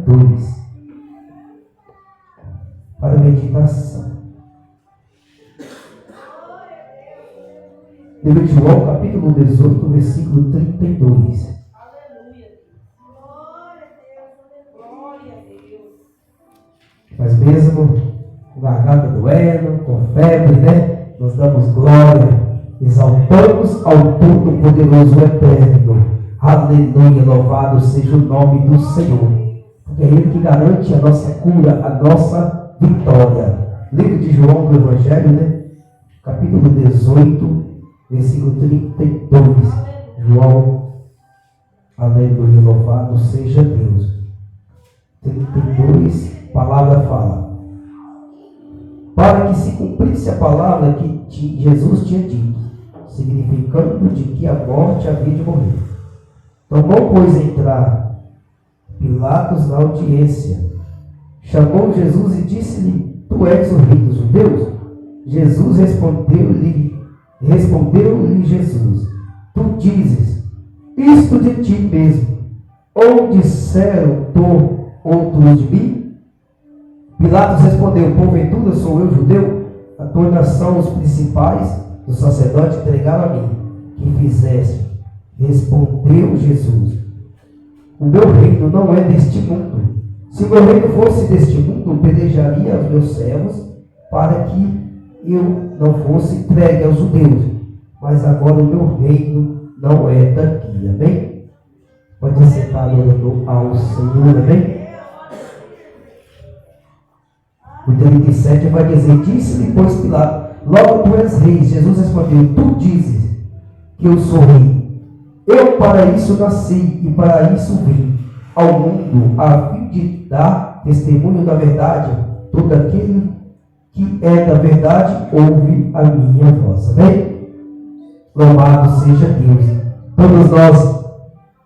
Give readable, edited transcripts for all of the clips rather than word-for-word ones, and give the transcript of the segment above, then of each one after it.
2. Para meditação. Livro de João, capítulo 18, versículo 32. Aleluia. Glória a Deus. Mas mesmo com garganta doendo, com febre, né? Nós damos glória, exaltamos ao Todo-Poderoso Eterno. Aleluia, louvado seja o nome do Senhor. Porque é Ele que garante a nossa cura, a nossa vitória. Livro de João do Evangelho, né? Capítulo 18, versículo 32. João, aleluia, louvado seja Deus. 32, palavra fala. Para que se cumprisse a palavra que Jesus tinha dito, significando de que a morte havia de morrer. Tomou, pois, entrar Pilatos na audiência. Chamou Jesus e disse-lhe: Tu és o rei dos judeus? Jesus respondeu-lhe Jesus: Tu dizes isto de ti mesmo, ou disseram outros de mim? Pilatos respondeu: Porventura sou eu judeu? A tua nação, os principais dos sacerdotes entregaram a mim. Que fizeste? Respondeu Jesus: O meu reino não é deste mundo. Se o meu reino fosse deste mundo, pelejaria aos meus servos para que eu não fosse entregue aos judeus. Mas agora o meu reino não é daqui. Amém? Pode sentar adorando ao Senhor. Amém? O 37 vai dizer: Disse-lhe, pois, Pilatos: Logo tu és rei. Jesus respondeu: Tu dizes que eu sou rei. Eu para isso nasci e para isso vim ao mundo, a fim de dar testemunho da verdade. Todo aquele que é da verdade ouve a minha voz. Amém? Louvado seja Deus. Todos nós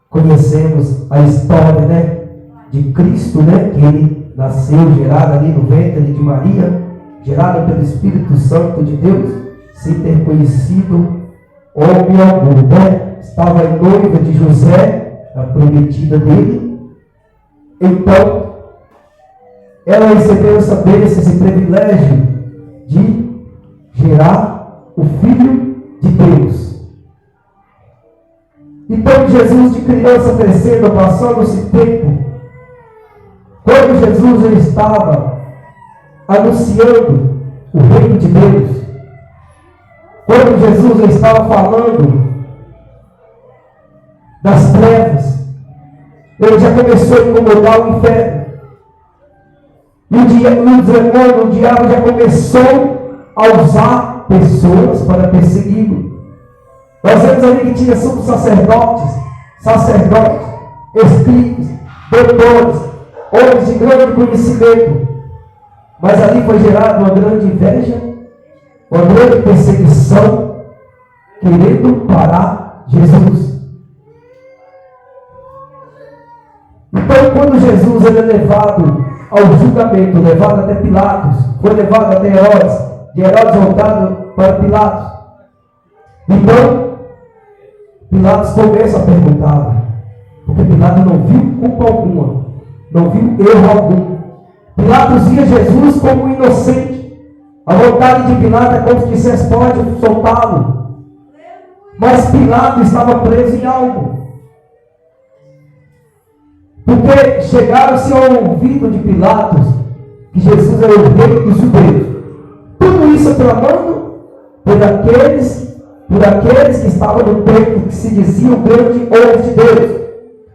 conhecemos a história, né, de Cristo, né, que ele nasceu gerado ali no ventre de Maria, gerado pelo Espírito Santo de Deus, sem ter conhecido homem algum, né? Estava a noiva de José, a prometida dele. Então, ela recebeu essa bênção, esse privilégio de gerar o Filho de Deus. Então, Jesus de criança crescendo, passando-se tempo, quando Jesus estava anunciando o reino de Deus, quando Jesus estava falando das trevas, ele já começou a incomodar o inferno. E o diabo já começou a usar pessoas para persegui-lo. Nós vemos ali que tinha sumos sacerdotes, escribas, doutores, homens de grande conhecimento. Mas ali foi gerada uma grande inveja, uma grande perseguição, querendo parar Jesus. Então, quando Jesus ele é levado ao julgamento, levado até Pilatos, foi levado até Herodes, de Herodes voltado para Pilatos. Então, Pilatos começa a perguntar, porque Pilatos não viu culpa alguma, não viu erro algum. Pilatos via Jesus como inocente. A vontade de Pilatos é como se dissesse: pode soltá-lo. Mas Pilatos estava preso em algo. Porque chegaram-se ao ouvido de Pilatos que Jesus era o rei dos judeus. Tudo isso clamando por aqueles que estavam no templo, que se diziam grandes homens de Deus.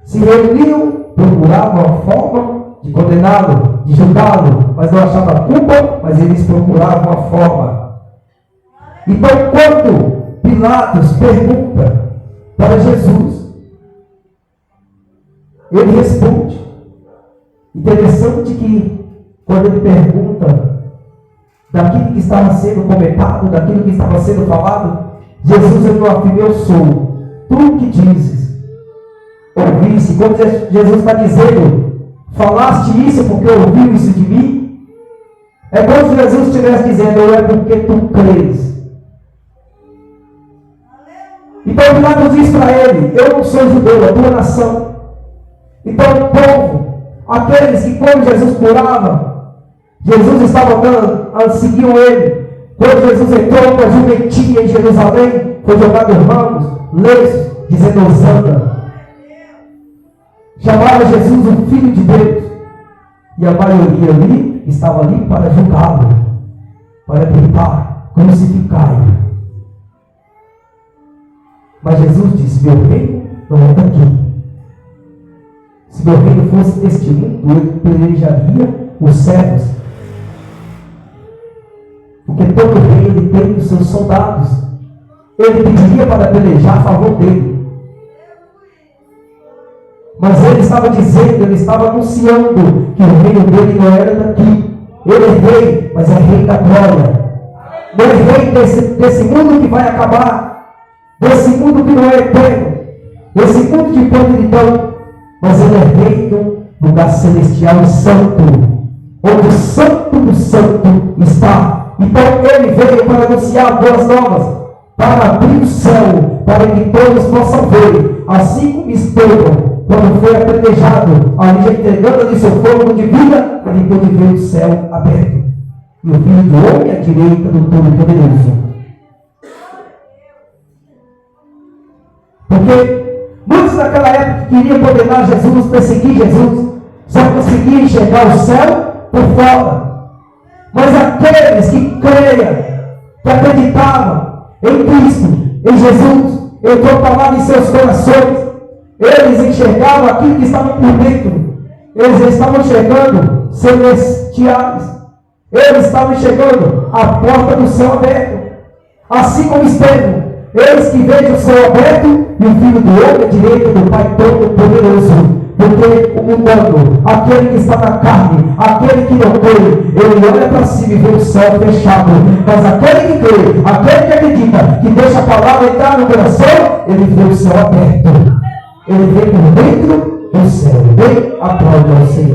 Se reuniam, procuravam a forma de condená-lo, de julgá-lo, mas não achavam culpa, mas eles procuravam a forma. Então, quando Pilatos pergunta para Jesus, ele responde. Interessante que quando ele pergunta daquilo que estava sendo comentado, daquilo que estava sendo falado, Jesus ele não afirma: eu sou. Tu que dizes, ouviste. Quando Jesus está dizendo: falaste isso porque ouviu isso de mim, é como se Jesus estivesse dizendo: não é porque tu crês. Então Pilatos diz para ele: eu não sou judeu, a tua nação. Então o povo, Aqueles que quando Jesus curava, Jesus estava andando, seguiam ele. Quando Jesus entrou para a jumentinha em Jerusalém, foi jogado ramos, lenços, dizendo Hosana. Chamava Jesus o Filho de Deus. E a maioria ali estava ali para julgá-lo, para gritar, crucificai-o. Mas Jesus disse: meu reino não é daqui. Se meu reino fosse deste mundo, eu pelejaria os cegos. Porque todo rei ele tem os seus soldados. Ele pediria para pelejar a favor dele. Mas ele estava dizendo, ele estava anunciando que o reino dele não era daqui. Ele é rei, mas é rei da glória. Não é rei desse mundo que vai acabar, desse mundo que não é eterno, desse mundo de podridão, mas ele é rei do lugar celestial e santo, onde o santo do santo está. Então ele veio para anunciar boas novas, para abrir o céu, para que todos possam ver, assim como Estevão, quando foi apedrejado, ali já entregando ali seu fogo de vida, ele pôde ver o céu aberto. E o Filho do Homem à direita do Todo-Poderoso. Porque muitos naquela época queriam condenar Jesus, perseguir Jesus, só conseguiam enxergar o céu por fora. Mas aqueles que creiam, que acreditavam em Cristo, em Jesus, entrou a palavra em seus corações, eles enxergavam aquilo que estava por dentro. Eles estavam enxergando celestiais. Eles estavam enxergando a porta do céu aberto. Assim como Estevão, eles que vejam o céu aberto e o Filho do Homem à direita do Pai Todo-Poderoso. Porque o mundano, aquele que está na carne, aquele que não crê, ele olha para cima e vê o céu fechado. Mas aquele que crê, aquele que acredita, que deixa a palavra entrar no coração, ele vê o céu aberto. Ele vem por dentro do céu. Vem, aplaude ao Senhor.